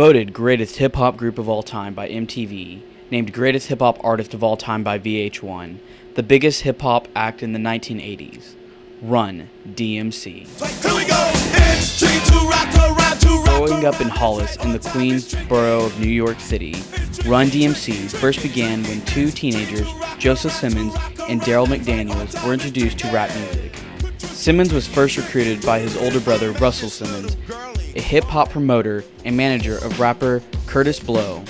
Voted Greatest Hip Hop Group of All Time by MTV, named Greatest Hip Hop Artist of All Time by VH1, the biggest hip hop act in the 1980s, Run DMC. Growing up in Hollis in the Queens borough of New York City, Run DMC first began when two teenagers, Joseph Simmons and Daryl McDaniels, were introduced to rap music. Simmons was first recruited by his older brother Russell Simmons, a hip-hop promoter and manager of rapper Curtis Blow.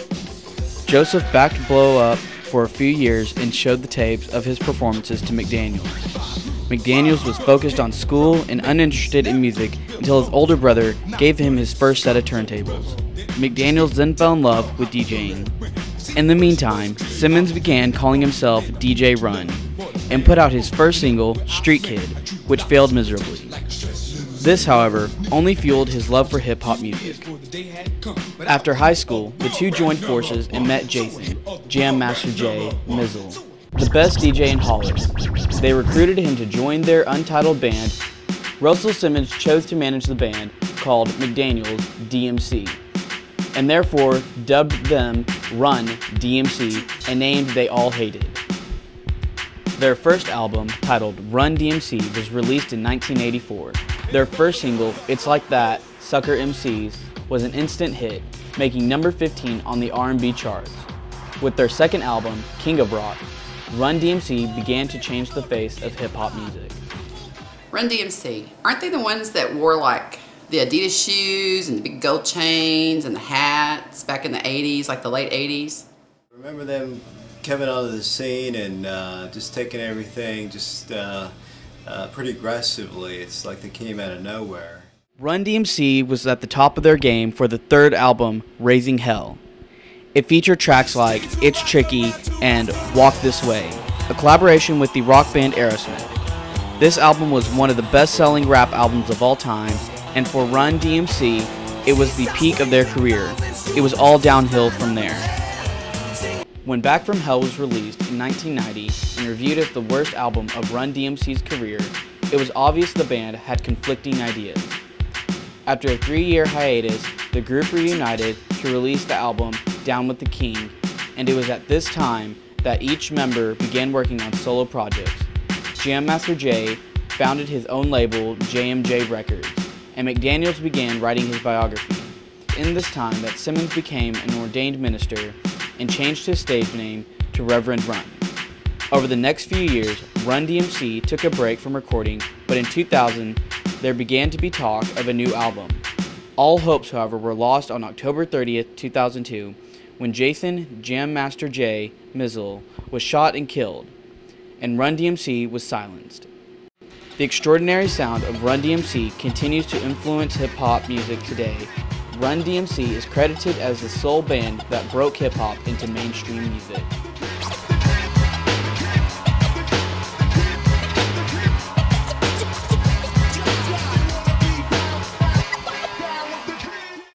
Joseph backed Blow up for a few years and showed the tapes of his performances to McDaniels. McDaniels was focused on school and uninterested in music until his older brother gave him his first set of turntables. McDaniels then fell in love with DJing. In the meantime, Simmons began calling himself DJ Run and put out his first single, Street Kid, which failed miserably. This, however, only fueled his love for hip-hop music. After high school, the two joined forces and met Jason, Jam Master Jay, Mizzle, the best DJ in Hollis. They recruited him to join their untitled band. Russell Simmons chose to manage the band, called McDaniels DMC, and therefore dubbed them Run DMC, a name they all hated. Their first album, titled Run DMC, was released in 1984. Their first single, It's Like That, Sucker MCs, was an instant hit, making number 15 on the R&B charts. With their second album, King of Rock, Run DMC began to change the face of hip-hop music. Run DMC, aren't they the ones that wore like the Adidas shoes and the big gold chains and the hats back in the 80s, like the late 80s? Remember them coming onto the scene and just taking everything pretty aggressively. It's like they came out of nowhere. Run DMC was at the top of their game for the third album, Raising Hell. It featured tracks like It's Tricky and Walk This Way, a collaboration with the rock band Aerosmith. This album was one of the best-selling rap albums of all time, and for Run DMC, it was the peak of their career. It was all downhill from there. When Back From Hell was released in 1990 and reviewed as the worst album of Run DMC's career, it was obvious the band had conflicting ideas. After a 3-year hiatus, the group reunited to release the album Down With The King, and it was at this time that each member began working on solo projects. Jam Master Jay founded his own label, JMJ Records, and McDaniels began writing his biography. In this time that Simmons became an ordained minister and changed his stage name to Reverend Run. Over the next few years, Run DMC took a break from recording, but in 2000, there began to be talk of a new album. All hopes, however, were lost on October 30th, 2002, when Jason Jam Master Jay Mizzle was shot and killed, and Run DMC was silenced. The extraordinary sound of Run DMC continues to influence hip-hop music today. Run DMC is credited as the sole band that broke hip-hop into mainstream music.